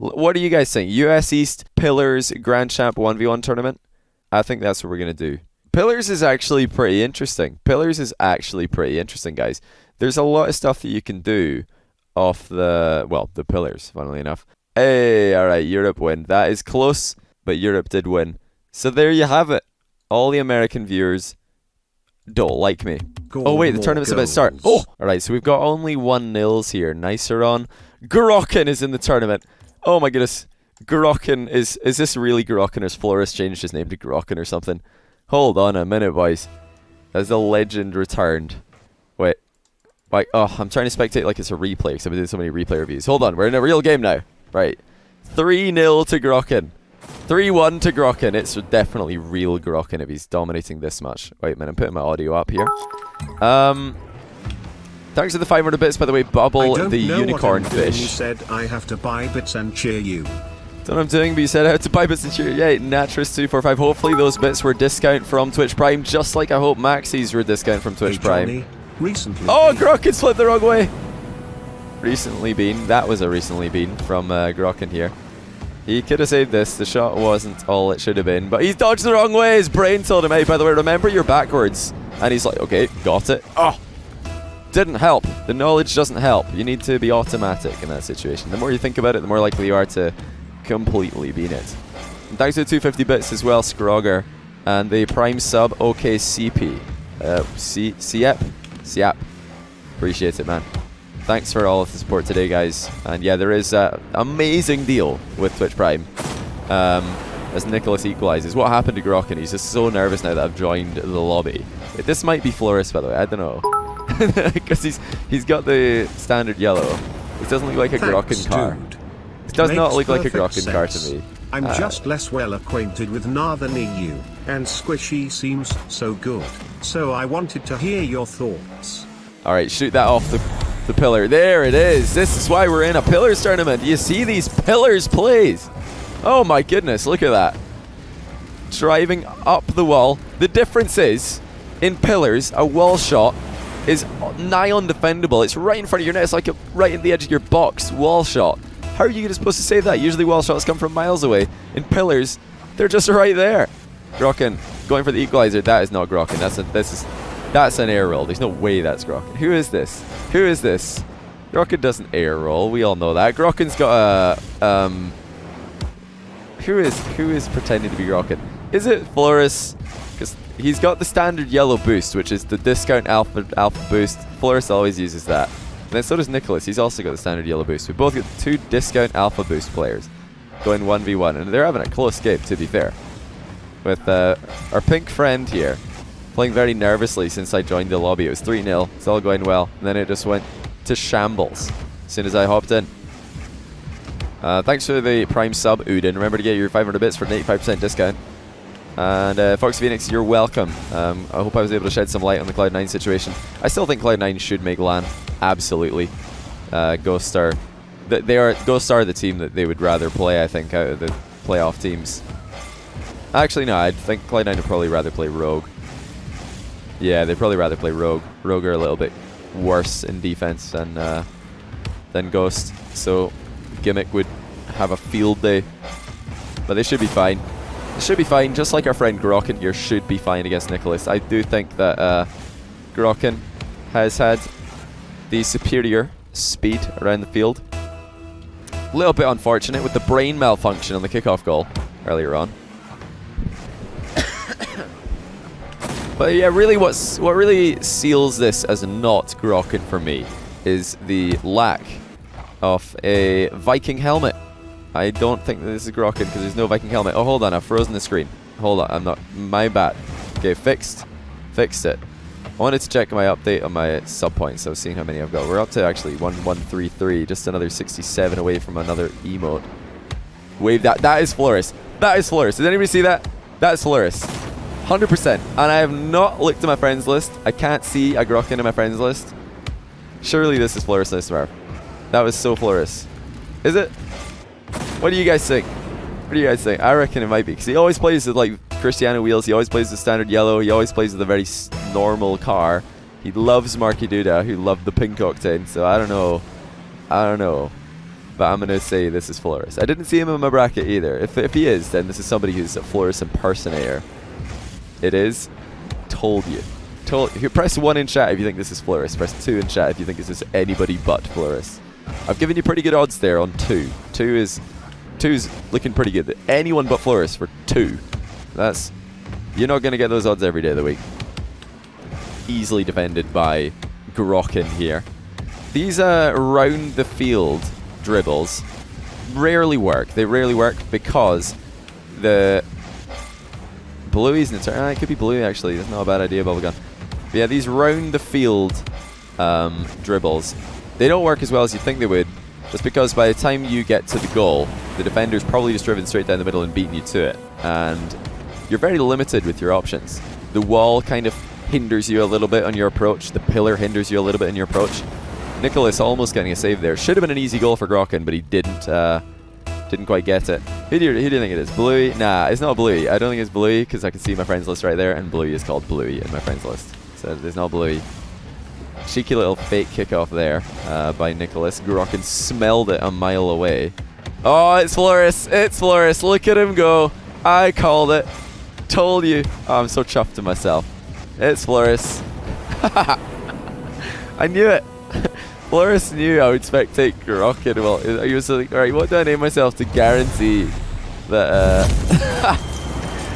What do you guys think? US East Pillars Grand Champ 1v1 tournament? I think that's what we're going to do. Pillars is actually pretty interesting. Guys. There's a lot of stuff that you can do off the pillars, funnily enough. Hey, alright, Europe win. That is close, but Europe did win. So there you have it. All the American viewers don't like me. Oh wait, the tournament's about to start. Oh! Alright, so we've got only 1-0s here. Niceron. Gorokin is in the tournament. Oh my goodness. Gorokin is this really Gorokin, or has Flores changed his name to Gorokin or something? Hold on a minute, boys. Has the legend returned? Wait. I'm trying to spectate like it's a replay because I've been doing so many replay reviews. Hold on, we're in a real game now. Right. 3-0 to Gorokin. 3-1 to Gorokin. It's definitely real Gorokin if he's dominating this much. Wait a minute, I'm putting my audio up here. Thanks for the 500 bits, by the way, Bubble, the unicorn fish. You said I have to buy bits and cheer you. Don't know what I'm doing, but you said I have to buy bits and cheer you. Yeah, Natris245. Hopefully those bits were discount from Twitch Prime, just like I hope Maxis were discount from Twitch Prime. Oh, Gorokin flipped the wrong way. Recently been. That was a recently been from Gorokin here. He could have saved this. The shot wasn't all it should have been, but he's dodged the wrong way. His brain told him, hey, by the way, remember you're backwards. And he's like, okay, got it. Oh, didn't help. The knowledge doesn't help. You need to be automatic in that situation. The more you think about it, the more likely you are to completely beat it. And thanks to the 250 bits as well, Scrogger. And the Prime sub, OKCP. Siap. Appreciate it, man. Thanks for all of the support today, guys. And yeah, there is an amazing deal with Twitch Prime as Nicholas equalizes. What happened to Gorokin? He's just so nervous now that I've joined the lobby. This might be Flores, by the way. I don't know. Because he's got the standard yellow. It doesn't look like a Gorokin car. It does not look like a Gorokin car to me. I'm just less well acquainted with Na than EU, and Squishy seems so good. So I wanted to hear your thoughts. Alright, shoot that off the pillar. There it is. This is why we're in a Pillars tournament. Do you see these Pillars plays? Oh my goodness, look at that. Driving up the wall. The difference is, in Pillars, a wall shot is nigh undefendable. It's right in front of your net. It's like right at the edge of your box. Wall shot. How are you supposed to save that? Usually wall shots come from miles away. In Pillars, they're just right there. Gorokin going for the equalizer. That is not Gorokin. That's an air roll. There's no way that's Gorokin. Who is this? Gorokin doesn't air roll. We all know that. Gorokin's got a who is pretending to be Gorokin? Is it Flores? Because he's got the standard yellow boost, which is the discount alpha boost. Flores always uses that. And then so does Nicholas. He's also got the standard yellow boost. We both got 2 discount alpha boost players going 1v1, and they're having a close game, to be fair. With our pink friend here playing very nervously since I joined the lobby. It was 3-0. It's all going well. And then it just went to shambles as soon as I hopped in. Thanks for the Prime sub, Udin. Remember to get your 500 bits for an 85% discount. And Fox Phoenix, you're welcome. I hope I was able to shed some light on the Cloud9 situation. I still think Cloud9 should make LAN. Absolutely. Ghost Star. Ghost Star are the team that they would rather play, I think, out of the playoff teams. Actually, no, I think Cloud9 would probably rather play Rogue. Yeah, they'd probably rather play Rogue. Rogue are a little bit worse in defense than Ghost. So Gimmick would have a field day. But they should be fine. They should be fine, just like our friend Gorokin here should be fine against Nicholas. I do think that Gorokin has had the superior speed around the field. A little bit unfortunate with the brain malfunction on the kickoff goal earlier on. But yeah, really what really seals this as not Gorokin for me is the lack of a Viking helmet. I don't think that this is Gorokin because there's no Viking helmet. Oh, hold on, I've frozen the screen. Hold on, I'm not, my bad. Okay, fixed it. I wanted to check my update on my sub points. I was seeing how many I've got. We're up to actually 1133, just another 67 away from another emote. Wave that. That is Flores. That is Flores. Did anybody see that? That's Flores. 100%. And I have not looked at my friends list. I can't see a Gorokin in my friends list. Surely this is Flores, I swear. That was so Flores. Is it? What do you guys think? What do you guys think? I reckon it might be. Because he always plays with like Cristiano wheels. He always plays the standard yellow. He always plays with a very normal car. He loves Marky Duda, who loved the pink octane. So I don't know. but I'm going to say this is Floris. I didn't see him in my bracket either. If he is, then this is somebody who's a Floris impersonator. It is. Told you. You press 1 in chat if you think this is Floris. Press 2 in chat if you think this is anybody but Floris. I've given you pretty good odds there on 2. 2 is looking pretty good. Anyone but Floris for 2. You're not going to get those odds every day of the week. Easily defended by Grokken here. These round the field dribbles rarely work. They rarely work because the Bluey's in turn. It could be Bluey actually. That's not a bad idea, Bubblegum. But yeah, these round the field dribbles, they don't work as well as you'd think they would. Just because by the time you get to the goal, the defender's probably just driven straight down the middle and beaten you to it. And you're very limited with your options. The wall kind of hinders you a little bit on your approach. The pillar hinders you a little bit in your approach. Nicholas almost getting a save there. Should have been an easy goal for Grokken, but he didn't quite get it. Who do you think it is? Bluey? Nah, it's not Bluey. I don't think it's Bluey because I can see my friends list right there, and Bluey is called Bluey in my friends list. So there's not Bluey. Cheeky little fake kickoff there by Nicholas. Grokken smelled it a mile away. Oh, it's Floris. It's Floris. Look at him go. I called it. Told you. Oh, I'm so chuffed to myself. It's Floris. I knew it. Floris knew I would spectate Grokken. Well, he was like, alright, what do I name myself to guarantee that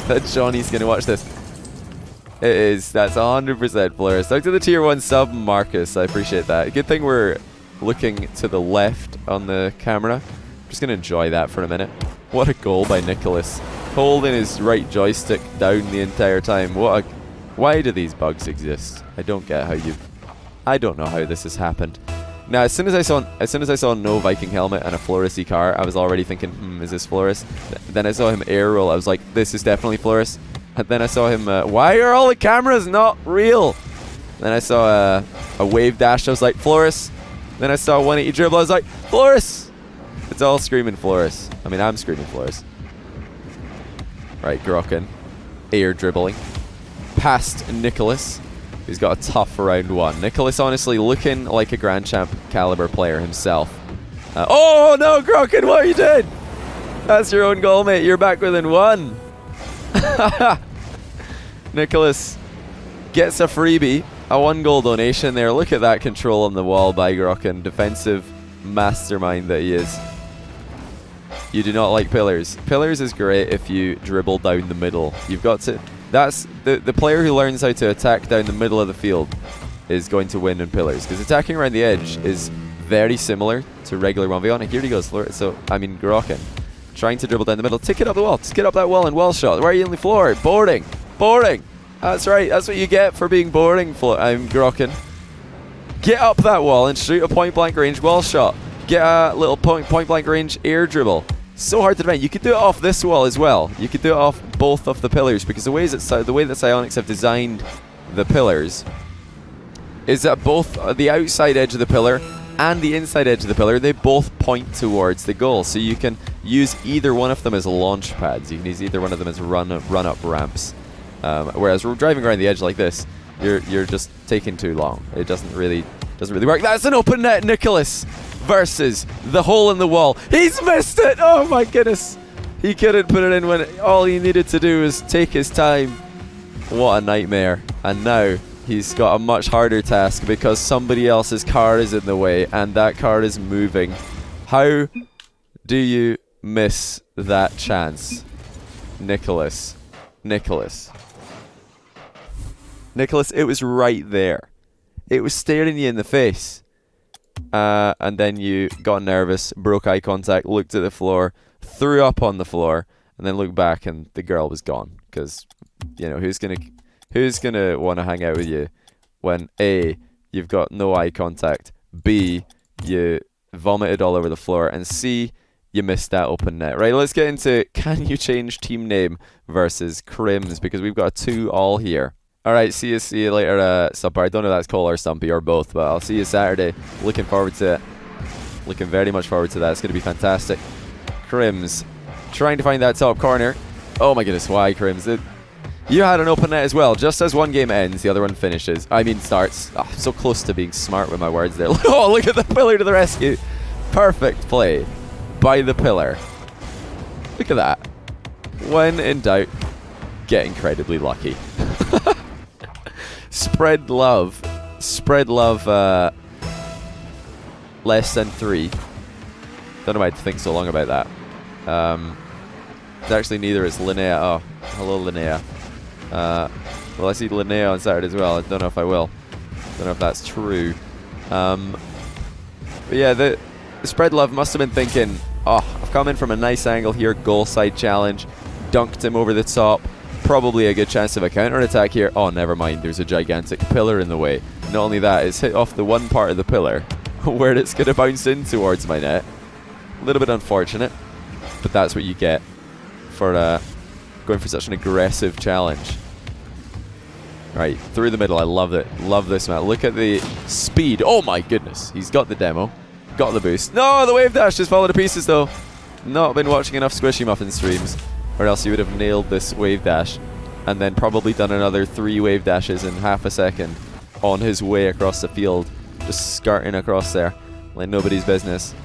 that Johnny's going to watch this? It is. That's 100% Floris. Thanks to the tier 1 sub, Marcus. I appreciate that. Good thing we're looking to the left on the camera. I'm just going to enjoy that for a minute. What a goal by Nicholas. Holding his right joystick down the entire time. Why do these bugs exist? I don't get how I don't know how this has happened. Now, as soon as I saw no Viking helmet and a Floris-y car, I was already thinking, is this Floris? Then I saw him air roll. I was like, this is definitely Floris. And then I saw him, why are all the cameras not real? Then I saw a wave dash. I was like, Floris. Then I saw a 180 dribble. I was like, Floris. It's all screaming Floris. I mean, I'm screaming Floris. Right, Grokken. Air dribbling. Past Nicholas. He's got a tough round 1. Nicholas honestly looking like a Grand Champ caliber player himself. Oh no, Grokken, what are you doing? That's your own goal, mate. You're back within 1. Nicholas gets a freebie. A 1-goal donation there. Look at that control on the wall by Grokken. Defensive mastermind that he is. You do not like pillars. Pillars is great if you dribble down the middle. You've got to... That's the player who learns how to attack down the middle of the field is going to win in pillars, because attacking around the edge is very similar to regular 1v1. And here he goes, Grokken trying to dribble down the middle. Take it up the wall. Just get up that wall and wall shot. Why are you on the floor? Boarding. That's right. That's what you get for being boarding. Grokken. Get up that wall and shoot a point blank range wall shot. Get a little point blank range air dribble. So hard to defend. You could do it off this wall as well. You could do it off both of the pillars, because the way that Psyonix have designed the pillars is that both the outside edge of the pillar and the inside edge of the pillar, they both point towards the goal. So you can use either one of them as launch pads. You can use either one of them as run up ramps. Whereas driving around the edge like this, you're just taking too long. It doesn't really work. That's an open net, Nicholas versus the hole in the wall. He's missed it. Oh my goodness. He couldn't put it in when all he needed to do was take his time. What a nightmare. And now he's got a much harder task because somebody else's car is in the way and that car is moving. How do you miss that chance? Nicholas, it was right there. It was staring you in the face. And then you got nervous, broke eye contact, looked at the floor, threw up on the floor, and then looked back and the girl was gone. Because, who's gonna want to hang out with you when A, you've got no eye contact, B, you vomited all over the floor, and C, you missed that open net. Right, let's get into can you change team name versus Crims, because we've got a 2-all here. Alright, see you later, Subbar. I don't know if that's Cole or Stumpy or both, but I'll see you Saturday. Looking forward to it. Looking very much forward to that. It's going to be fantastic. Crims trying to find that top corner. Oh my goodness, why Crims? You had an open net as well. Just as one game ends, the other one finishes. Starts. Oh, so close to being smart with my words there. Oh, look at the pillar to the rescue. Perfect play by the pillar. Look at that. When in doubt, get incredibly lucky. Spread love. Spread love less than 3. Don't know why I think so long about that. It's actually neither is Linnea. Oh, hello Linnea. Well, I see Linnea on Saturday as well. I don't know if I will. Don't know if that's true. But yeah, the Spread Love must have been thinking, oh, I've come in from a nice angle here, goal side challenge, dunked him over the top, probably a good chance of a counter attack here. Oh, never mind, there's a gigantic pillar in the way. Not only that, it's hit off the one part of the pillar where it's going to bounce in towards my net. A little bit unfortunate, but that's what you get for going for such an aggressive challenge. Right, through the middle, I love it. Love this, man. Look at the speed. Oh my goodness, he's got the demo. Got the boost. No, the wave dash just fallen to pieces though. Not been watching enough Squishy Muffin streams, or else you would have nailed this wave dash and then probably done another 3 wave dashes in half a second on his way across the field, just skirting across there like nobody's business.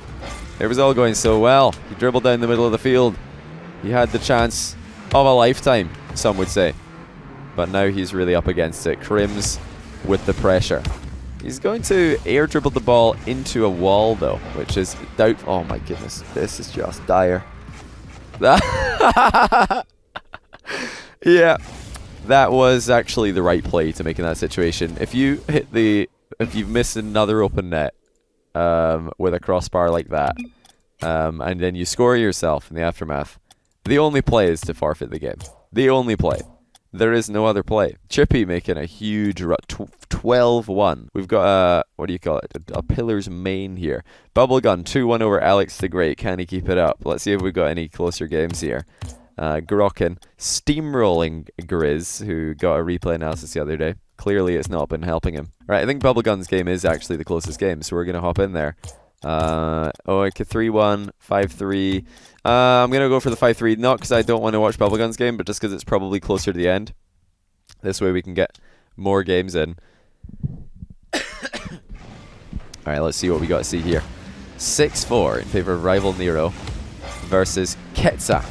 It was all going so well. He dribbled down the middle of the field. He had the chance of a lifetime, some would say, but now he's really up against it. Crims with the pressure. He's going to air dribble the ball into a wall though, which is doubtful. Oh my goodness, this is just dire. Yeah, that was actually the right play to make in that situation. If you if you've missed another open net with a crossbar like that, and then you score yourself in the aftermath, the only play is to forfeit the game. The only play. There is no other play. Chippy making a huge 12-1. We've got a, what do you call it? A Pillars main here. Bubblegum 2-1 over Alex the Great. Can he keep it up? Let's see if we've got any closer games here. Grokken steamrolling Grizz, who got a replay analysis the other day. Clearly it's not been helping him. Right, I think Bubblegum's game is actually the closest game, so we're going to hop in there. Okay, 3-1, 5-3. I'm going to go for the 5-3, not because I don't want to watch Bubblegum's game, but just because it's probably closer to the end. This way we can get more games in. Alright, let's see what we got to see here. 6-4 in favor of Rival Nero versus Ketsa.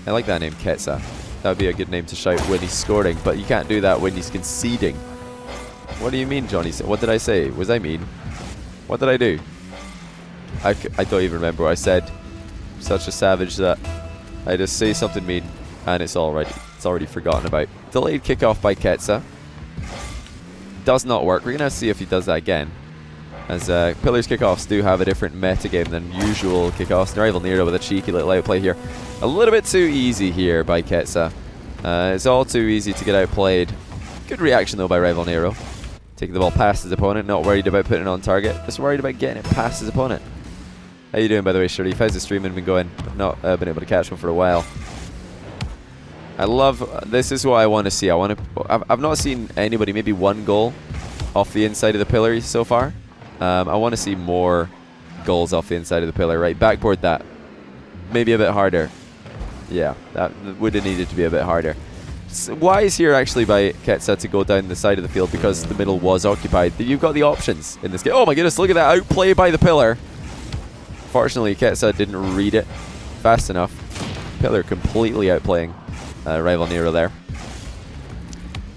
I like that name, Ketsa. That would be a good name to shout when he's scoring, but you can't do that when he's conceding. What do you mean, Johnny? What did I say? Was I mean? What did I do? I don't even remember what I said. Such a savage that I just say something mean and it's already forgotten about. Delayed kickoff by Ketsa. Does not work. We're going to see if he does that again. As Pillars kickoffs do have a different meta game than usual kickoffs. Rival Nero with a cheeky little outplay here. A little bit too easy here by Ketsa. It's all too easy to get outplayed. Good reaction though by Rival Nero. Taking the ball past his opponent, not worried about putting it on target, just worried about getting it past his opponent. How you doing, by the way, Sharif? How's the streaming been going? I've not been able to catch one for a while. I love, this is what I want to see. I've not seen anybody, maybe one goal off the inside of the pillar so far. I want to see more goals off the inside of the pillar. Right, backboard that. Maybe a bit harder. Yeah, that would have needed to be a bit harder. Wise here actually by Ketsa to go down the side of the field because the middle was occupied. You've got the options in this game. Oh my goodness, look at that outplay by the pillar. Fortunately, Ketsa didn't read it fast enough. Pillar completely outplaying Rival Nero there.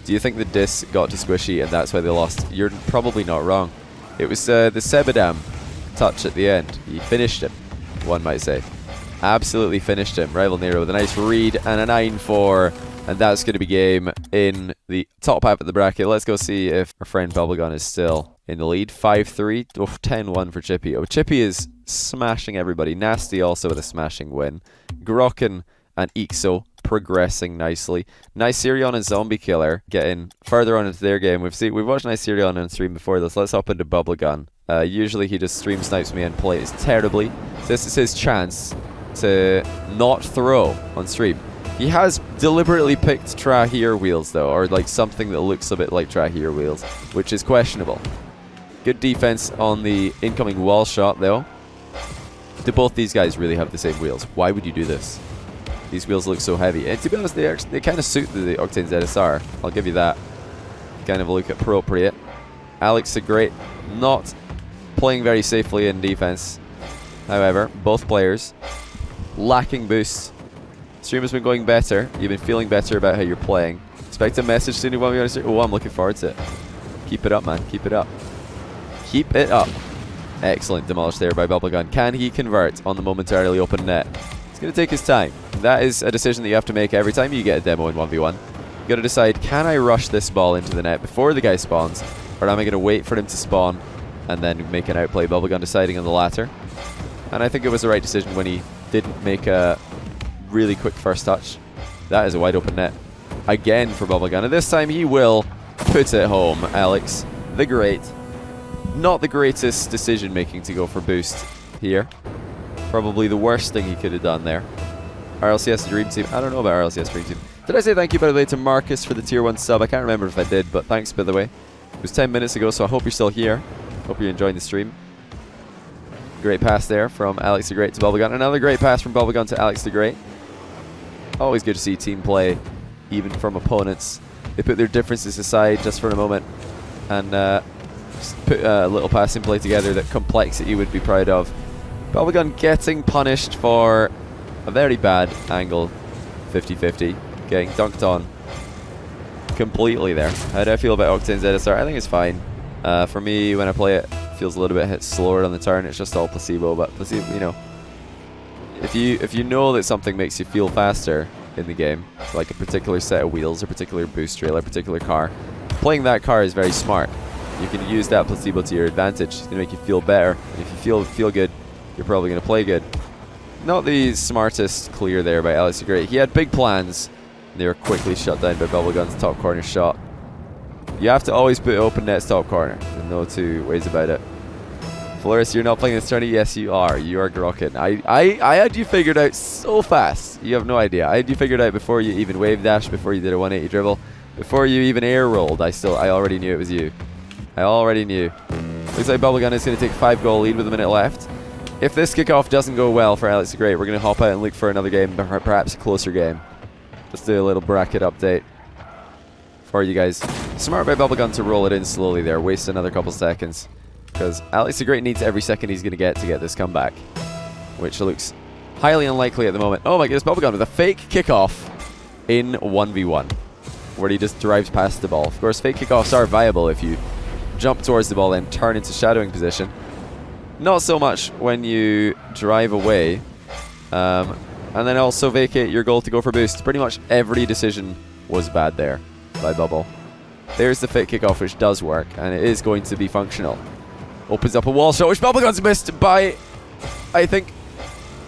Do you think the diss got to Squishy and that's why they lost? You're probably not wrong. It was the Sebadam touch at the end. He finished him, one might say. Absolutely finished him. Rival Nero with a nice read and a 9-4. And that's going to be game in the top half of the bracket. Let's go see if our friend Bubblegum is still in the lead. 5-3. Oh, 10-1 for Chippy. Oh, Chippy is smashing everybody. Nasty also with a smashing win. Grokken and Ixo progressing nicely. Nicerion and Zombie Killer getting further on into their game. We've watched Nicerion on stream before this. Let's hop into Bubblegum. Usually he just stream snipes me and plays terribly. So this is his chance to not throw on stream. He has deliberately picked Trahir wheels though, or like something that looks a bit like Trahir wheels, which is questionable. Good defense on the incoming wall shot though. Do both these guys really have the same wheels? Why would you do this? These wheels look so heavy. And to be honest, they kind of suit the Octane ZSR. I'll give you that. Kind of look appropriate. Alex the Great not playing very safely in defense. However, both players lacking boost. Stream has been going better. You've been feeling better about how you're playing. Expect a message soon. Oh, I'm looking forward to it. Keep it up, man. Keep it up. Keep it up. Excellent demolish there by Bubblegum. Can he convert on the momentarily open net? It's going to take his time. That is a decision that you have to make every time you get a demo in 1v1. You've got to decide, can I rush this ball into the net before the guy spawns, or am I going to wait for him to spawn and then make an outplay? Bubblegum deciding on the latter. And I think it was the right decision when he didn't make a really quick first touch. That is a wide open net. Again for Bubblegum. And this time he will put it home. Alex, the great. Not the greatest decision making to go for boost here. Probably the worst thing he could have done there. RLCS Dream Team. I don't know about RLCS Dream Team. Did I say thank you, by the way, to Marcus for the tier 1 sub? I can't remember if I did, but thanks, by the way. It was 10 minutes ago, so I hope you're still here. Hope you're enjoying the stream. Great pass there from Alex the Great to Bubblegum. Another great pass from Bubblegum to Alex the Great. Always good to see team play, even from opponents. They put their differences aside just for a moment and just put a little passing play together that Complexity would be proud of. Bubblegum getting punished for a very bad angle 50-50. Getting dunked on completely there. How do I feel about Octane's Edistar? I think it's fine. For me, when I play it, feels a little bit slower on the turn. It's just all placebo, but placebo, you know, if you know that something makes you feel faster in the game, like a particular set of wheels, a particular boost rail, a particular car, playing that car is very smart. You can use that placebo to your advantage. It's gonna make you feel better. And if you feel good, you're probably gonna play good. Not the smartest clear there by Alex the Great. He had big plans. They were quickly shut down by Bubblegum's top corner shot. You have to always put open net's top corner. There's no two ways about it. Floris, you're not playing this tourney? Yes, you are. You are Grokken. I had you figured out so fast. You have no idea. I had you figured out before you even wave dash, before you did a 180 dribble, before you even air rolled. I already knew it was you. I already knew. Looks like Bubblegum is going to take a 5-goal lead with a minute left. If this kickoff doesn't go well for Alex the Great, we're going to hop out and look for another game, perhaps a closer game. Let's do a little bracket update for you guys. Smart by Bubblegum to roll it in slowly there, waste another couple seconds, because Alex the Great needs every second he's going to get this comeback, which looks highly unlikely at the moment. Oh my goodness, Bubblegum with a fake kickoff in 1v1, where he just drives past the ball. Of course, fake kickoffs are viable if you jump towards the ball and turn into shadowing position. Not so much when you drive away, and then also vacate your goal to go for boost. Pretty much every decision was bad there by Bubble. There's the fake kickoff, which does work, and it is going to be functional. Opens up a wall shot, which Bubblegum's missed by, I think,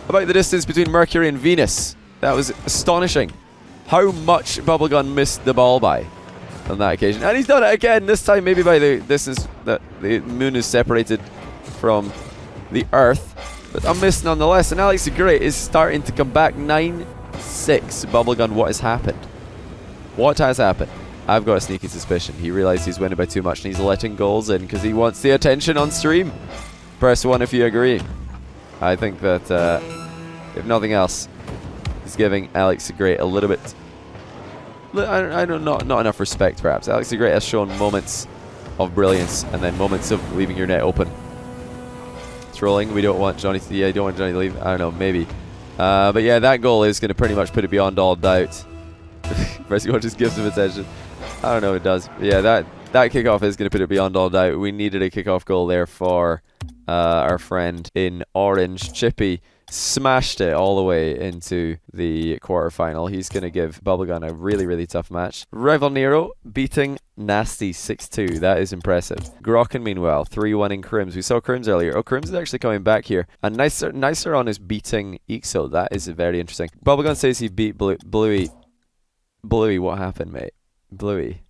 about the distance between Mercury and Venus. That was astonishing. How much Bubblegum missed the ball by on that occasion. And he's done it again, this time maybe by the distance that the moon is separated from the Earth. But a miss nonetheless, and Alex the Great is starting to come back. 9-6. Bubblegum, what has happened? What has happened? I've got a sneaky suspicion. He realized he's winning by too much and he's letting goals in because he wants the attention on stream. Press 1 if you agree. I think that, if nothing else, he's giving Alex the Great a little bit... not enough respect, perhaps. Alex the Great has shown moments of brilliance and then moments of leaving your net open. Trolling. We don't want Johnny to... Yeah, I don't want Johnny to leave. I don't know, maybe. But yeah, that goal is going to pretty much put it beyond all doubt. Rescue just gives him attention. I don't know if it does. But yeah, that kickoff is going to put it beyond all doubt. We needed a kickoff goal there for our friend in orange. Chippy smashed it all the way into the quarterfinal. He's going to give Bubblegum a really, really tough match. Rival Nero beating Nasty 6-2. That is impressive. Grokken, meanwhile, 3-1 in Crims. We saw Crims earlier. Oh, Crims is actually coming back here. And Nicer on is beating Ixo. That is very interesting. Bubblegum says he beat Bluey. Bluey, what happened, mate? Bluey.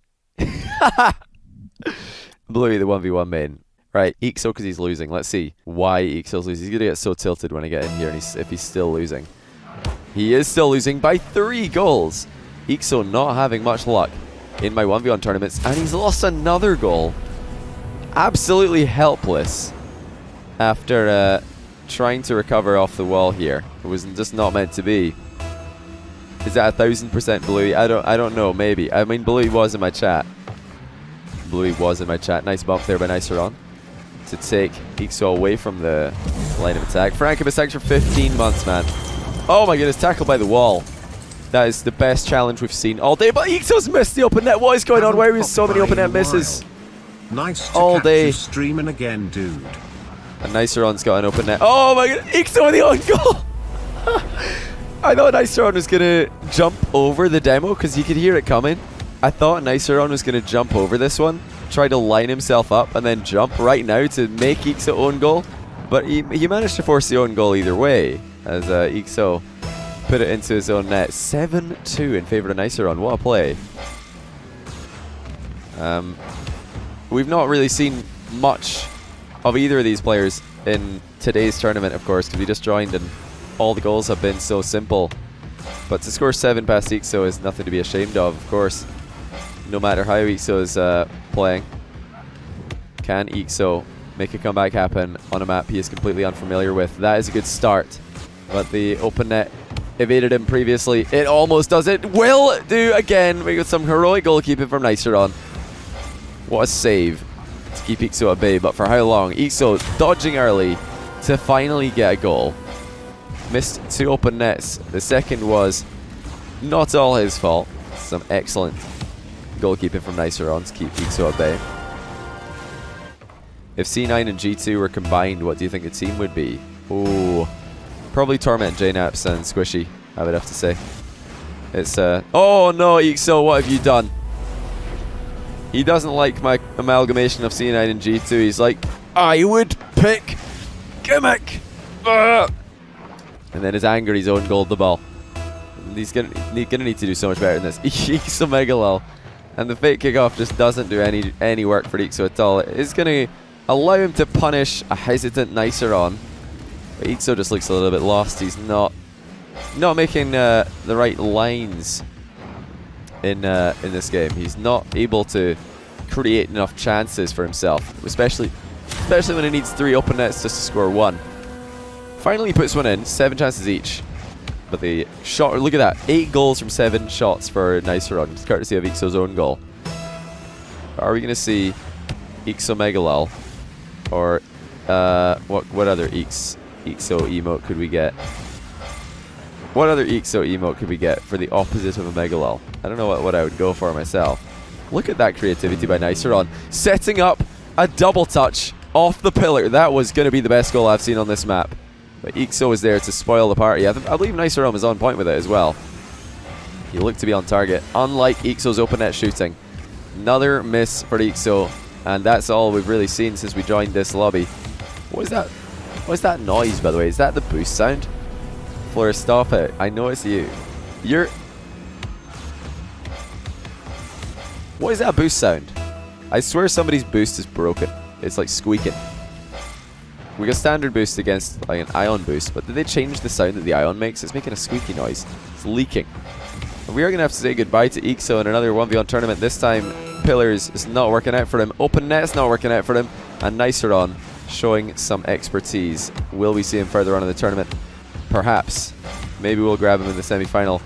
Bluey, the 1v1 main. Right, Ixo because he's losing. Let's see why Ixo's losing. He's going to get so tilted when I get in here and if he's still losing. He is still losing by 3 goals. Ixo not having much luck in my 1v1 tournaments. And he's lost another goal. Absolutely helpless after trying to recover off the wall here. It was just not meant to be. Is that 1000% Bluey? I don't know, maybe. I mean, Bluey was in my chat. Bluey was in my chat. Nice bump there by Niceron. to take Ixo away from the line of attack. Frankibus, thanks for 15 months, man. Oh my goodness, tackled by the wall. That is the best challenge we've seen all day. But Ixo's missed the open net. What is going on? Why are we so many open net misses? Nice to all catch day. you streaming again, dude. And Niceron's got an open net. Oh my god, Ixo with the own goal! I thought Niceron was going to jump over the demo because he could hear it coming. I thought Niceron was going to jump over this one, try to line himself up, and then jump right now to make Ixo own goal. But he managed to force the own goal either way, as Ixo put it into his own net. 7-2 in favour of Niceron. What a play. We've not really seen much of either of these players in today's tournament, of course, because we just joined and all the goals have been so simple. But to score 7 past Ixo is nothing to be ashamed of course. No matter how Ixo is playing. Can Ixo make a comeback happen on a map he is completely unfamiliar with? That is a good start. But the open net evaded him previously. It almost does it. Will do again. We got some heroic goalkeeping from Niceron. What a save to keep Ixo at bay. But for how long? Ixo dodging early to finally get a goal. Missed 2 open nets. The second was not all his fault. Some excellent goalkeeping from Niceron to keep Ixo at bay. If C9 and G2 were combined, what do you think the team would be? Ooh, probably Torment, JNaps, and Squishy, I would have to say. It's oh no, Ixo, what have you done? He doesn't like my amalgamation of C9 and G2. He's like, I would pick Gimmick. And then his anger, he's own goaled the ball. And he's gonna need to do so much better than this. Ixo mega lol. And the fake kickoff just doesn't do any work for Ixo at all. It's gonna allow him to punish a hesitant Niceron. But Ixo just looks a little bit lost. He's not making the right lines in this game. He's not able to create enough chances for himself, especially when he needs 3 open nets just to score 1. Finally puts one in, 7 chances each. But the shot, look at that, 8 goals from 7 shots for Niceron, courtesy of Ixo's own goal. Are we going to see Ixo Megalol? Or what other Ixo emote could we get? What other Ixo emote could we get for the opposite of a Megalol? I don't know what I would go for myself. Look at that creativity by Niceron. Setting up a double touch off the pillar. That was going to be the best goal I've seen on this map. But Ixo was there to spoil the party. I believe Niceron was on point with it as well. He looked to be on target, unlike Ixo's open net shooting. Another miss for Ixo, and that's all we've really seen since we joined this lobby. What is that? What is that noise, by the way? Is that the boost sound? Fleur, stop it. I know it's you. What is that boost sound? I swear somebody's boost is broken. It's like squeaking. We got standard boost against like an ion boost, but did they change the sound that the ion makes? It's making a squeaky noise. It's leaking. And we are going to have to say goodbye to Ixo in another 1v1 tournament. This time, Pillars is not working out for him. Open net's not working out for him. And Niceron showing some expertise. Will we see him further on in the tournament? Perhaps. Maybe we'll grab him in the semi-final.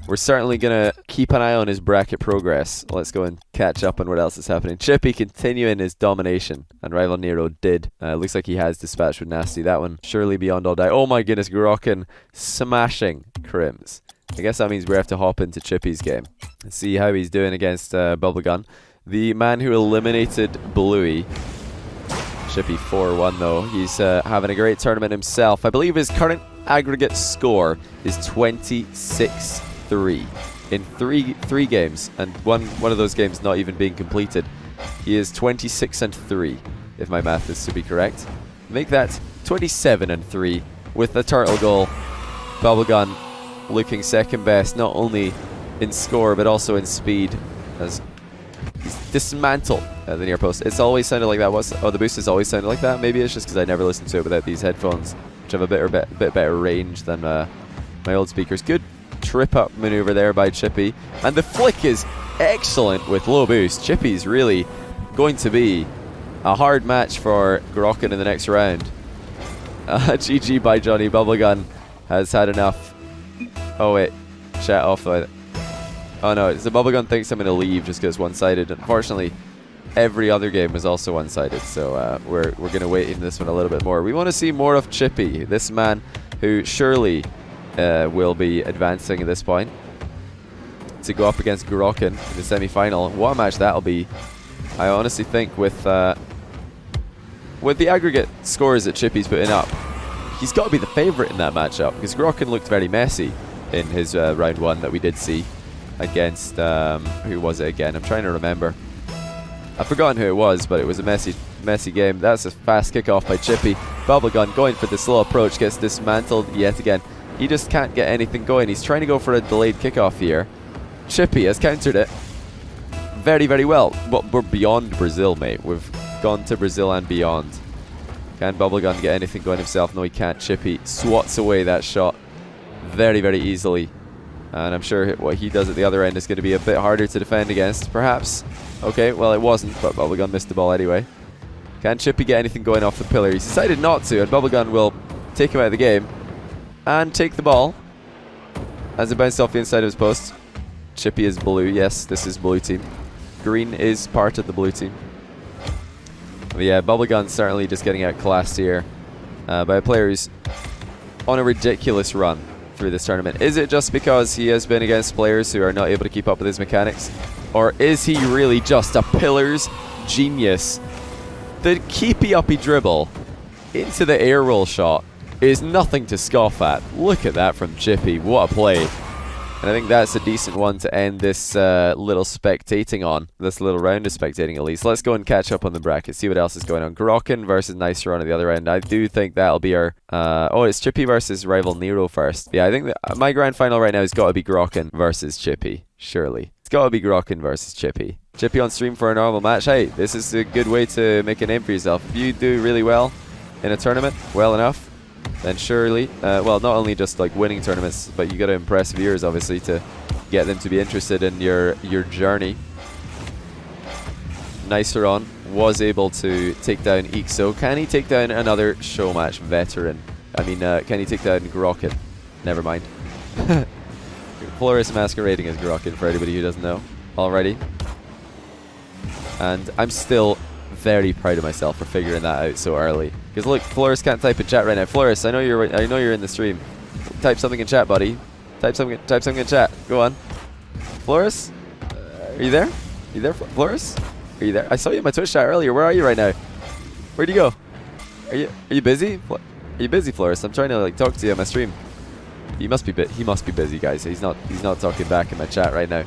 We're certainly going to keep an eye on his bracket progress. Let's go and catch up on what else is happening. Chippy continuing his domination, and Rival Nero did. Looks like he has dispatched with Nasty. That one surely beyond all doubt. Oh my goodness, Grokken smashing Crims. I guess that means we have to hop into Chippy's game and see how he's doing against Bubblegum. The man who eliminated Bluey. Chippy 4-1 though. He's having a great tournament himself. I believe his current aggregate score is 26-3 in three games, and one of those games not even being completed. He is 26-3, if my math is to be correct. Make that 27-3 with the turtle goal. Bubblegum looking second best, not only in score but also in speed, as he's dismantled the near post. It's always sounded like that. The boost has always sounded like that. Maybe it's just because I never listened to it without these headphones, which have a bit better range than my old speakers. Good trip up maneuver there by Chippy, and the flick is excellent with low boost. Chippy's really going to be a hard match for Grokken in the next round. GG by Johnny. Bubblegum has had enough. Oh wait, chat off. Oh no, the Bubblegum thinks I'm going to leave just because it's one-sided. Unfortunately, every other game was also one-sided, so we're going to wait in this one a little bit more. We want to see more of Chippy, this man who surely will be advancing at this point to go up against Gorokin in the semi-final. What a match that'll be. I honestly think with the aggregate scores that Chippy's putting up, he's got to be the favourite in that matchup, because Gorokin looked very messy in his round 1 that we did see against, who was it again? I'm trying to remember. I've forgotten who it was, but it was a messy game. That's a fast kickoff by Chippy. Bubblegum going for the slow approach, gets dismantled yet again. He just can't get anything going. He's trying to go for a delayed kickoff here. Chippy has countered it very, very well. But we're beyond Brazil, mate. We've gone to Brazil and beyond. Can Bubblegum get anything going himself? No, he can't. Chippy swats away that shot very, very easily. And I'm sure what he does at the other end is going to be a bit harder to defend against, perhaps. Okay, well, it wasn't, but Bubblegum missed the ball anyway. Can Chippy get anything going off the pillar? He's decided not to, and Bubblegum will take him out of the game and take the ball as it bounced off the inside of his post. Chippy is blue. Yes, this is blue team. Green is part of the blue team. But yeah, Bubblegum certainly just getting outclassed here by a player who's on a ridiculous run through this tournament. Is it just because he has been against players who are not able to keep up with his mechanics? Or is he really just a Pillars genius? The keepy-uppy dribble into the air roll shot is nothing to scoff at. Look at that from Chippy. What a play. And I think that's a decent one to end this little spectating on. This little round of spectating at least. Let's go and catch up on the bracket. See what else is going on. Gorokin versus Niceron at the other end. I do think that'll be our... oh, it's Chippy versus rival Nero first. Yeah, I think that my grand final right now has got to be Gorokin versus Chippy. Surely. It's got to be Gorokin versus Chippy. Chippy on stream for a normal match. Hey, this is a good way to make a name for yourself. If you do really well in a tournament, well enough, then surely, well, not only just like winning tournaments, but you got to impress viewers, obviously, to get them to be interested in your journey. Niceron was able to take down Ixo. Can he take down another show match veteran? I mean, can he take down Gorokin? Never mind. Floris masquerading as Gorokin for anybody who doesn't know already. And I'm still very proud of myself for figuring that out so early. Because look, Floris can't type in chat right now. Floris, I know you're in the stream. Type something in chat, buddy. Type something in chat. Go on. Floris, are you there? Are you there, Floris? Are you there? I saw you in my Twitch chat earlier. Where are you right now? Where'd you go? Are you busy? Are you busy, Floris? I'm trying to like talk to you on my stream. He must be busy, guys. He's not talking back in my chat right now.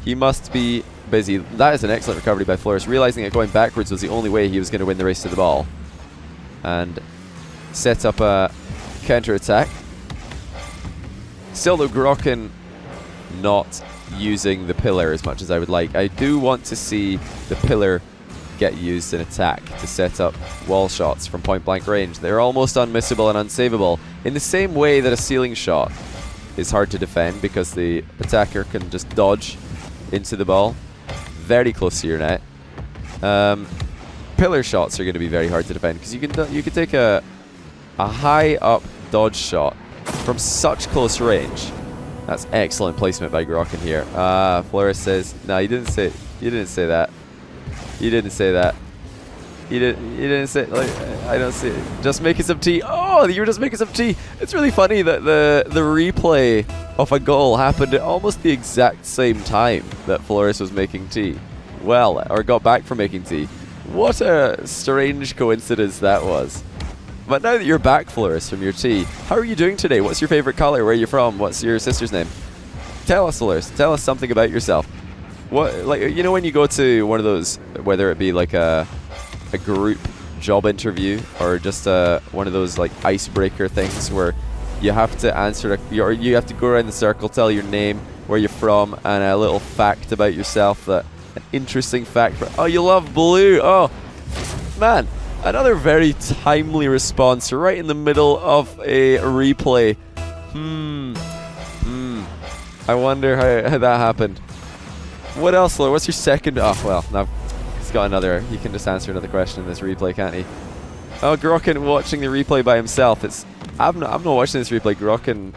He must be busy. That is an excellent recovery by Floris, realizing that going backwards was the only way he was going to win the race to the ball. And set up a counter-attack. Still though, Gorokin not using the pillar as much as I would like. I do want to see the pillar get used in attack to set up wall shots from point blank range. They're almost unmissable and unsavable in the same way that a ceiling shot is hard to defend because the attacker can just dodge into the ball very close to your net. Pillar shots are going to be very hard to defend because you can take a high up dodge shot from such close range. That's excellent placement by Gorokin here. Floris says, no, you didn't say that. You didn't say that. You didn't say, like, I don't see it. Just making some tea. Oh, you were just making some tea. It's really funny that the replay of a goal happened at almost the exact same time that Floris was making tea. Well, or got back from making tea. What a strange coincidence that was. But now that you're back, Floris, from your tea, how are you doing today? What's your favorite color? Where are you from? What's your sister's name? Tell us, Floris. Tell us something about yourself. What, like, you know when you go to one of those, whether it be like a group job interview or just one of those like icebreaker things where you have to answer, or you have to go around the circle, tell your name, where you're from, and a little fact about yourself, an interesting fact. Oh, you love blue. Oh, man. Another very timely response right in the middle of a replay. I wonder how that happened. What else, Lord? What's your second? Oh, well, now he's got another. He can just answer another question in this replay, can't he? Oh, Gorokin watching the replay by himself. I'm not watching this replay. Gorokin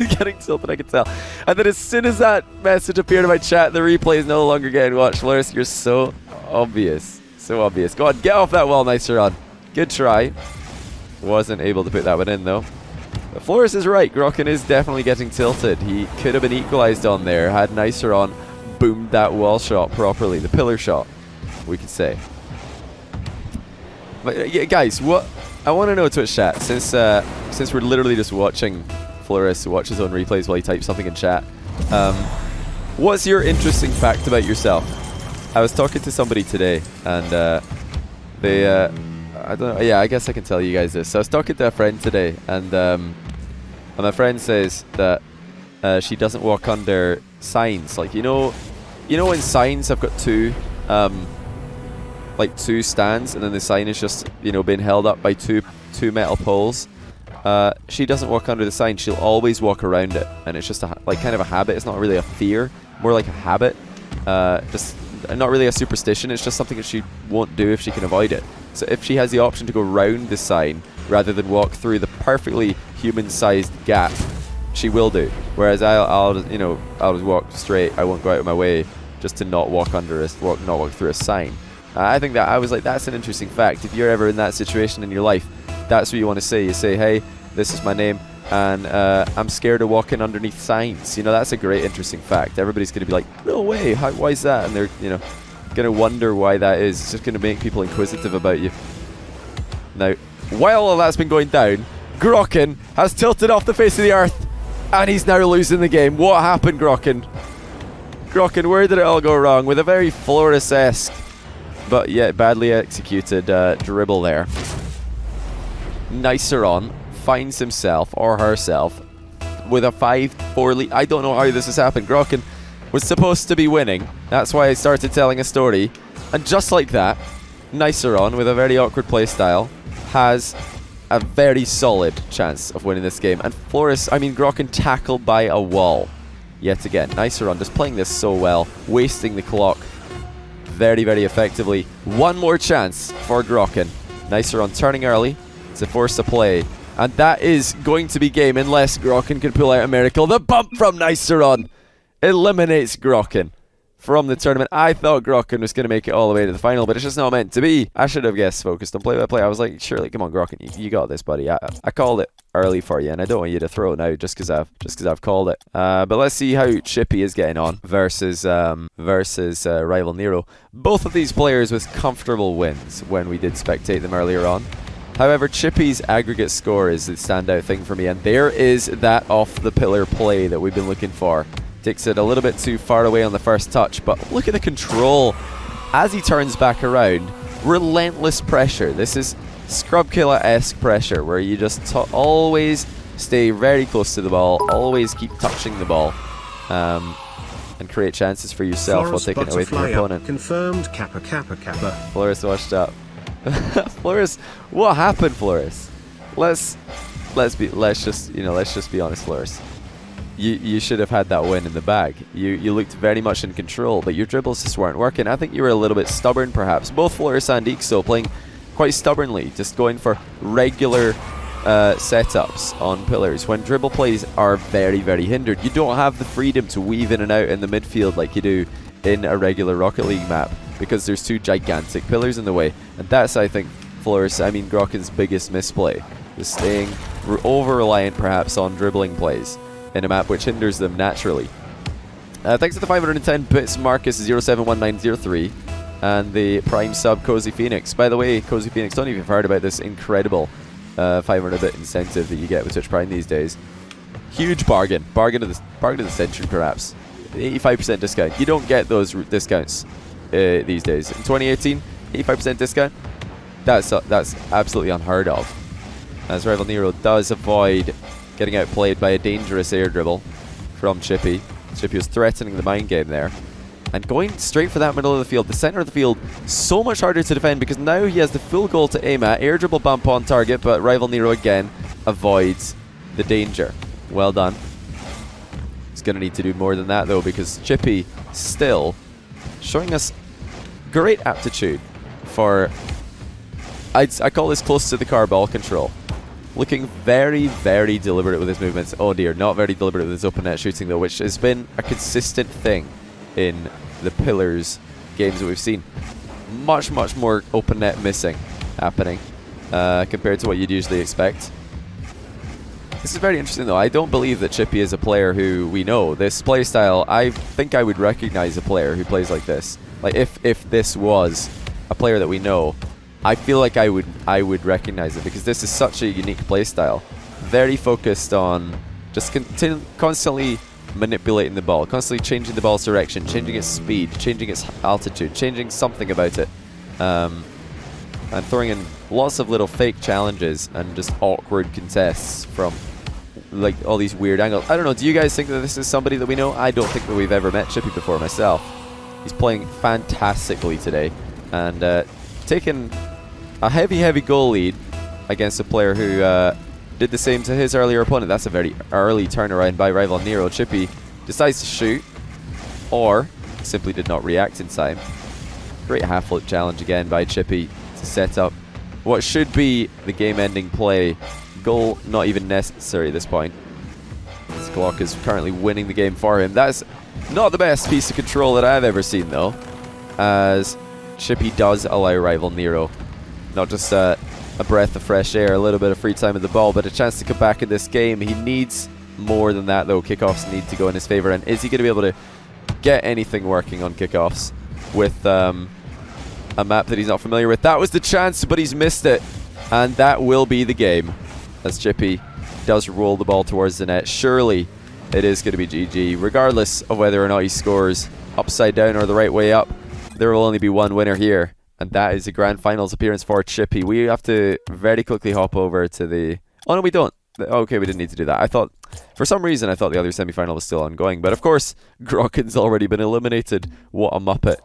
is getting tilted, I can tell. And then as soon as that message appeared in my chat, the replay is no longer getting watched. Floris, you're so... obvious. So obvious. Go on, get off that wall, Niceron. Good try. Wasn't able to put that one in, though. But Floris is right. Grokken is definitely getting tilted. He could have been equalized on there had Niceron boomed that wall shot properly. The pillar shot, we could say. But yeah, guys, what I want to know, Twitch chat, since we're literally just watching Floris watch his own replays while he types something in chat, what's your interesting fact about yourself? I was talking to somebody today, and they, I don't know, yeah, I guess I can tell you guys this. So I was talking to a friend today, and my friend says that she doesn't walk under signs. Like, you know when signs have got two stands, and then the sign is just, being held up by two metal poles. She doesn't walk under the sign. She'll always walk around it, and it's just kind of a habit. It's not really a fear, more like a habit. Just not really a superstition. It's just something that she won't do if she can avoid it. So if she has the option to go round the sign rather than walk through the perfectly human-sized gap, she will do. Whereas I'll just walk straight. I won't go out of my way just to not walk under not walk through a sign. I think that I was like, that's an interesting fact. If you're ever in that situation in your life, that's what you want to say. You say, hey, this is my name, and I'm scared of walking underneath signs. That's a great, interesting fact. Everybody's going to be like, no way, why is that? And they're, going to wonder why that is. It's just going to make people inquisitive about you. Now, while all that's been going down, Grokken has tilted off the face of the earth, and he's now losing the game. What happened, Grokken? Grokken, where did it all go wrong? With a very Floris-esque, but yet badly executed dribble there. Niceron finds himself or herself with a 5-4 lead. I don't know how this has happened. Grokken was supposed to be winning. That's why I started telling a story. And just like that, Niceron, with a very awkward playstyle, has a very solid chance of winning this game. And Grokken tackled by a wall. Yet again, Niceron just playing this so well, wasting the clock very, very effectively. One more chance for Grokken. Niceron turning early to force a play. And that is going to be game unless Grokken can pull out a miracle. The bump from Niceron eliminates Grokken from the tournament. I thought Grokken was going to make it all the way to the final, but it's just not meant to be. I should have guessed focused on play-by-play. I was like, surely, come on, Grokken, you got this, buddy. I called it early for you, and I don't want you to throw it now just because I've called it. But let's see how Chippy is getting on versus rival Nero. Both of these players with comfortable wins when we did spectate them earlier on. However, Chippy's aggregate score is the standout thing for me, and there is that off-the-pillar play that we've been looking for. Takes it a little bit too far away on the first touch, but look at the control as he turns back around. Relentless pressure. This is Scrub Killer-esque pressure, where you just always stay very close to the ball, always keep touching the ball, and create chances for yourself while taking it away from your opponent. Confirmed Kappa Kappa Kappa. Floris washed up. Floris, what happened, Floris? Let's just be honest, Floris. You should have had that win in the bag. You looked very much in control, but your dribbles just weren't working. I think you were a little bit stubborn, perhaps. Both Floris and Ixo playing quite stubbornly, just going for regular setups on pillars when dribble plays are very, very hindered. You don't have the freedom to weave in and out in the midfield like you do in a regular Rocket League map, because there's two gigantic pillars in the way. And that's, I think, Grokken's biggest misplay, is staying over-reliant perhaps on dribbling plays in a map which hinders them naturally. Thanks to the 510 bits, Marcus071903, and the Prime sub, Cozy Phoenix. By the way, Cozy Phoenix, don't know if you've heard about this incredible 500 bit incentive that you get with Twitch Prime these days. Huge bargain. Bargain of the century, perhaps. 85% discount. You don't get those discounts these days. In 2018, 85% discount. That's absolutely unheard of. As Rival Nero does avoid getting outplayed by a dangerous air dribble from Chippy. Chippy was threatening the mind game there. And going straight for that middle of the field, the center of the field, so much harder to defend because now he has the full goal to aim at. Air dribble bump on target, but Rival Nero again avoids the danger. Well done. He's going to need to do more than that though, because Chippy still showing us great aptitude for, I call this close to the car ball control. Looking very, very deliberate with his movements. Oh dear, not very deliberate with his open net shooting though, which has been a consistent thing in the Pillars games that we've seen. much more open net missing happening compared to what you'd usually expect. This is very interesting though. I don't believe that Chippy is a player who we know. This playstyle, I think I would recognize a player who plays like this. Like if this was a player that we know, I feel like I would recognize it, because this is such a unique playstyle. Very focused on just constantly manipulating the ball, constantly changing the ball's direction, changing its speed, changing its altitude, changing something about it. And throwing in lots of little fake challenges and just awkward contests from like all these weird angles. I don't know, do you guys think that this is somebody that we know? I don't think that we've ever met Chippy before myself. He's playing fantastically today and taking a heavy goal lead against a player who did the same to his earlier opponent. That's a very early turnaround by rival Nero. Chippy decides to shoot, or simply did not react in time. Great half-flip challenge again by Chippy to set up what should be the game-ending play. Goal not even necessary at this point. This Glock is currently winning the game for him. That's not the best piece of control that I've ever seen though, as Chippy does allow rival Nero not just a breath of fresh air, a little bit of free time with the ball, but a chance to come back in this game. He needs more than that though. Kickoffs need to go in his favor, and is he going to be able to get anything working on kickoffs with a map that he's not familiar with? That was the chance, but he's missed it, and that will be the game as Chippy does roll the ball towards the net. Surely it is going to be GG, regardless of whether or not he scores upside down or the right way up. There will only be one winner here, and that is the grand finals appearance for Chippy. We have to very quickly hop over to the... Oh no, we don't. Okay, we didn't need to do that. I thought, for some reason, I thought the other semi-final was still ongoing, but of course Grokken's already been eliminated. What a muppet.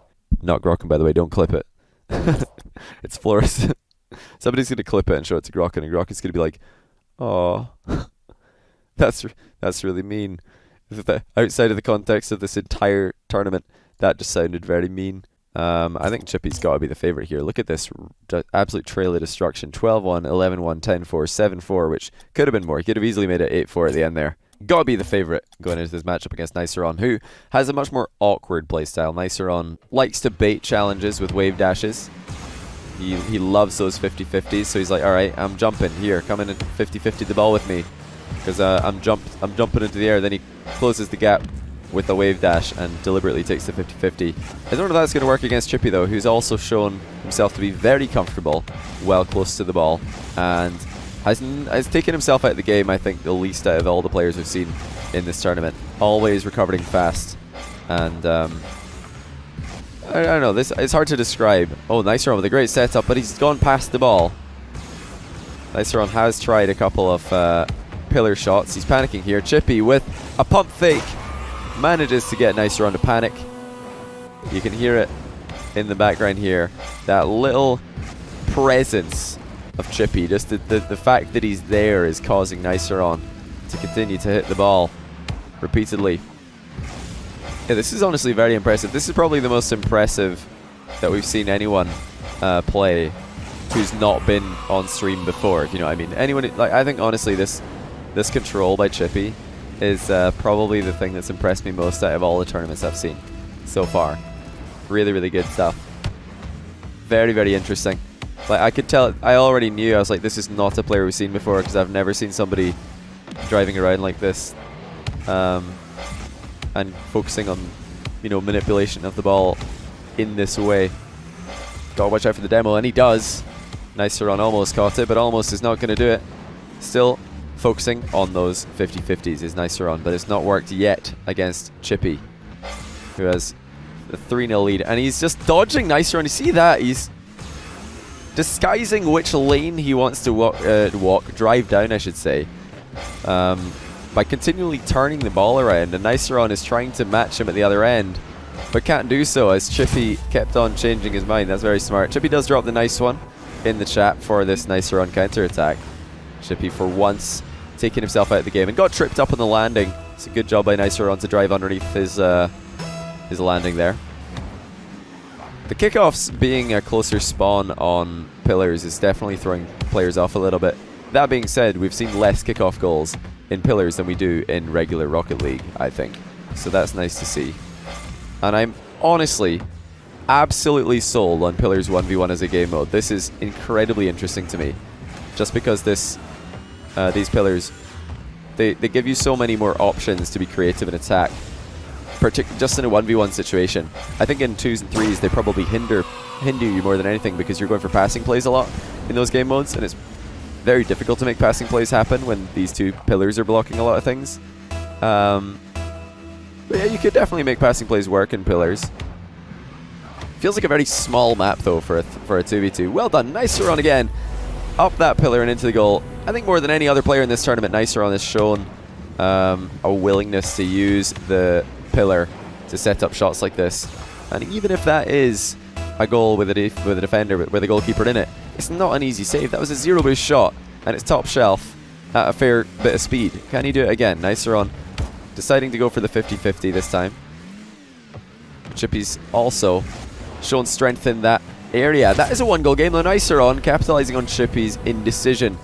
Not Grokken, by the way, don't clip it. It's Flores. Somebody's going to clip it and show it to Grokken, and Grokken's going to be like, oh, that's really mean. Outside of the context of this entire tournament, that just sounded very mean. I think Chippy's got to be the favourite here. Look at this absolute trail of destruction. 12-1, 11-1, 10-4, 7-4, which could have been more. He could have easily made it 8-4 at the end there. Got to be the favourite going into this matchup against Niceron, who has a much more awkward playstyle. Niceron likes to bait challenges with wave dashes. He loves those 50-50s, so he's like, alright, I'm jumping here, come in and 50-50 the ball with me, because I'm jumping into the air. Then he closes the gap with a wave dash and deliberately takes the 50-50. I don't know if that's going to work against Chippy though, who's also shown himself to be very comfortable well close to the ball, and has taken himself out of the game, I think, the least out of all the players we've seen in this tournament. Always recovering fast, and I don't know, it's hard to describe. Oh, Niceron with a great setup, but he's gone past the ball. Niceron has tried a couple of pillar shots. He's panicking here. Chippy with a pump fake manages to get Niceron to panic. You can hear it in the background here. That little presence of Chippy, just the fact that he's there is causing Niceron to continue to hit the ball repeatedly. Yeah, this is honestly very impressive. This is probably the most impressive that we've seen anyone play who's not been on stream before, if you know what I mean. Anyone, like, I think honestly this control by Chippy is probably the thing that's impressed me most out of all the tournaments I've seen so far. Really good stuff. Very interesting. Like, I could tell, I already knew, I was like, this is not a player we've seen before, because I've never seen somebody driving around like this and focusing on, you know, manipulation of the ball in this way. Gotta watch out for the demo, and he does. Niceron almost caught it, but almost is not going to do it. Still focusing on those 50-50s is Niceron, but it's not worked yet against Chippy, who has the 3-0 lead, and he's just dodging Niceron. You see that? He's disguising which lane he wants to drive down, I should say, by continually turning the ball around, and Niceron is trying to match him at the other end, but can't do so as Chippy kept on changing his mind. That's very smart. Chippy does drop the nice one in the chat for this Niceron counter-attack. Chippy, for once, taking himself out of the game and got tripped up on the landing. It's a good job by Niceron to drive underneath his landing there. The kickoffs being a closer spawn on pillars is definitely throwing players off a little bit. That being said, we've seen less kickoff goals in pillars than we do in regular Rocket League, I think. So that's nice to see. And I'm honestly absolutely sold on Pillars 1v1 as a game mode. This is incredibly interesting to me, just because these pillars, they give you so many more options to be creative and attack, just in a 1v1 situation. I think in 2s and 3s they probably hinder you more than anything, because you're going for passing plays a lot in those game modes, and it's very difficult to make passing plays happen when these two pillars are blocking a lot of things. But yeah, you could definitely make passing plays work in Pillars. Feels like a very small map though for a 2v2. Well done, Niceron again. Up that pillar and into the goal. I think more than any other player in this tournament, Niceron has shown a willingness to use the pillar to set up shots like this. And even if that is a goal with a defender with a goalkeeper in it, it's not an easy save. That was a zero boost shot, and it's top shelf at a fair bit of speed. Can he do it again? Niceron deciding to go for the 50-50 this time. Chippy's also shown strength in that area. That is a 1-goal game though. Niceron capitalizing on Chippy's indecision.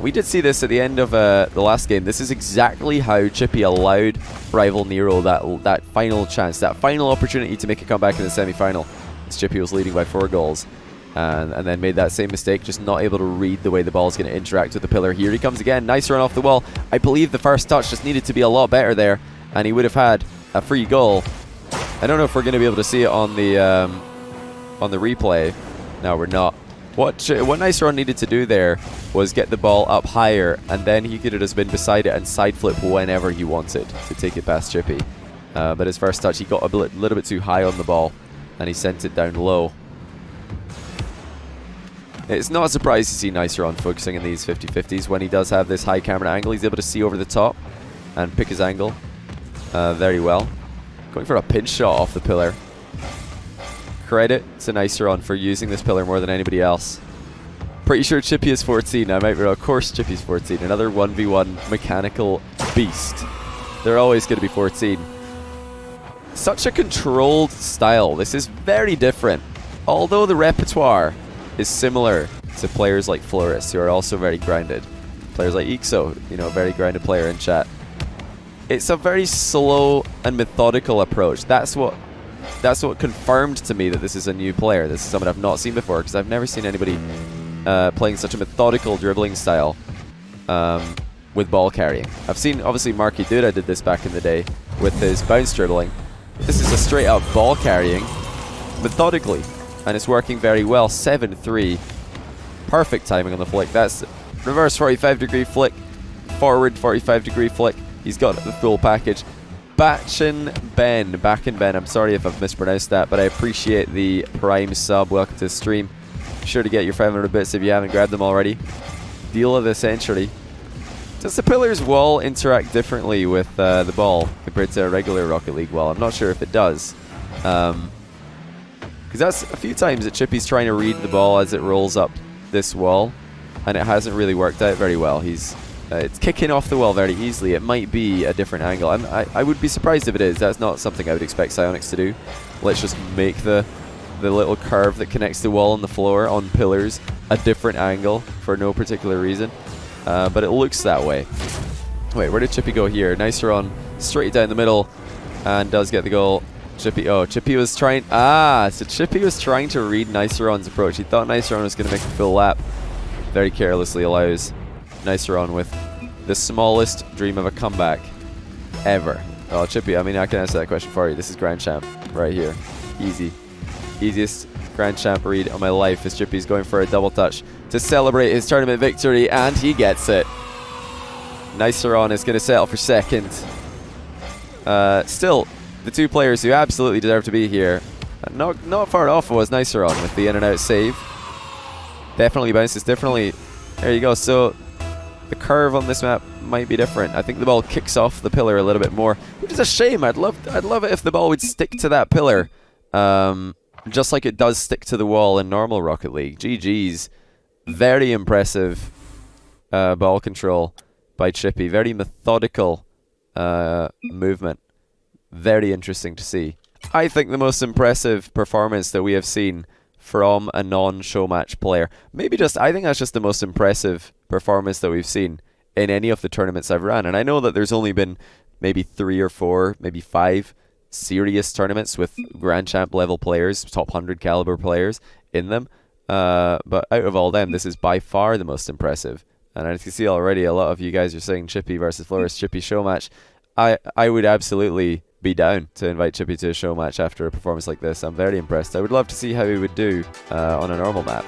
We did see this at the end of the last game. This is exactly how Chippy allowed rival Nero that final chance, that final opportunity to make a comeback in the semi-final. As Chippy was leading by 4 goals. And then made that same mistake, just not able to read the way the ball is going to interact with the pillar. Here he comes again, nice run off the wall. I believe the first touch just needed to be a lot better there, and he would have had a free goal. I don't know if we're going to be able to see it on the replay. No, we're not. What Niceron needed to do there was get the ball up higher, and then he could have just been beside it and side flip whenever he wanted to take it past Chippy. But his first touch, he got a little bit too high on the ball, and he sent it down low. It's not a surprise to see Niceron focusing in these 50-50s when he does have this high camera angle. He's able to see over the top and pick his angle very well. Going for a pinch shot off the pillar. Credit to Niceron for using this pillar more than anybody else. Pretty sure Chippy is 14. I might be wrong. Of course Chippy's 14. Another 1v1 mechanical beast. They're always going to be 14. Such a controlled style. This is very different. Although the repertoire is similar to players like Floris, who are also very grounded. Players like Ixo, you know, very grounded player in chat. It's a very slow and methodical approach. That's what confirmed to me that this is a new player. This is someone I've not seen before, because I've never seen anybody playing such a methodical dribbling style with ball carrying. I've seen, obviously, Marky Duda did this back in the day with his bounce dribbling. This is a straight up ball carrying methodically, and it's working very well. 7-3. Perfect timing on the flick. That's reverse 45-degree flick, forward 45-degree flick. He's got the full package. Backen Ben. I'm sorry if I've mispronounced that, but I appreciate the Prime sub. Welcome to the stream. Be sure to get your 500 bits if you haven't grabbed them already. Deal of the century. Does the pillar's wall interact differently with the ball compared to a regular Rocket League wall? I'm not sure if it does. Because that's a few times that Chippy's trying to read the ball as it rolls up this wall, and it hasn't really worked out very well. It's kicking off the wall very easily. It might be a different angle. I would be surprised if it is. That's not something I would expect Psyonix to do. Let's just make the little curve that connects the wall and the floor on pillars a different angle for no particular reason. But it looks that way. Wait, where did Chippy go here? Niceron straight down the middle and does get the goal. Chippy was trying... so Chippy was trying to read Niceron's approach. He thought Niceron was going to make a full lap. Very carelessly allows Niceron with the smallest dream of a comeback ever. Oh, Chippy, I mean, I can answer that question for you. This is Grand Champ right here. Easy. Easiest Grand Champ read of my life as Chippy's going for a double touch to celebrate his tournament victory, and he gets it. Niceron is going to settle for second. Still, the two players who absolutely deserve to be here. Not far off was Niceron with the in and out save. Definitely bounces differently. There you go. So the curve on this map might be different. I think the ball kicks off the pillar a little bit more, which is a shame. I'd love it if the ball would stick to that pillar, just like it does stick to the wall in normal Rocket League. GG's. Very impressive ball control by Chippy. Very methodical movement. Very interesting to see. I think the most impressive performance that we have seen from a non-show match player. I think that's just the most impressive performance that we've seen in any of the tournaments I've run. And I know that there's only been maybe 3 or 4, maybe 5 serious tournaments with Grand Champ level players, top 100 caliber players in them. But out of all them, this is by far the most impressive. And as you can see already, a lot of you guys are saying Chippy versus Floris, Chippy show match. I would absolutely be down to invite Chippy to a show match after a performance like this. I'm very impressed. I would love to see how he would do on a normal map.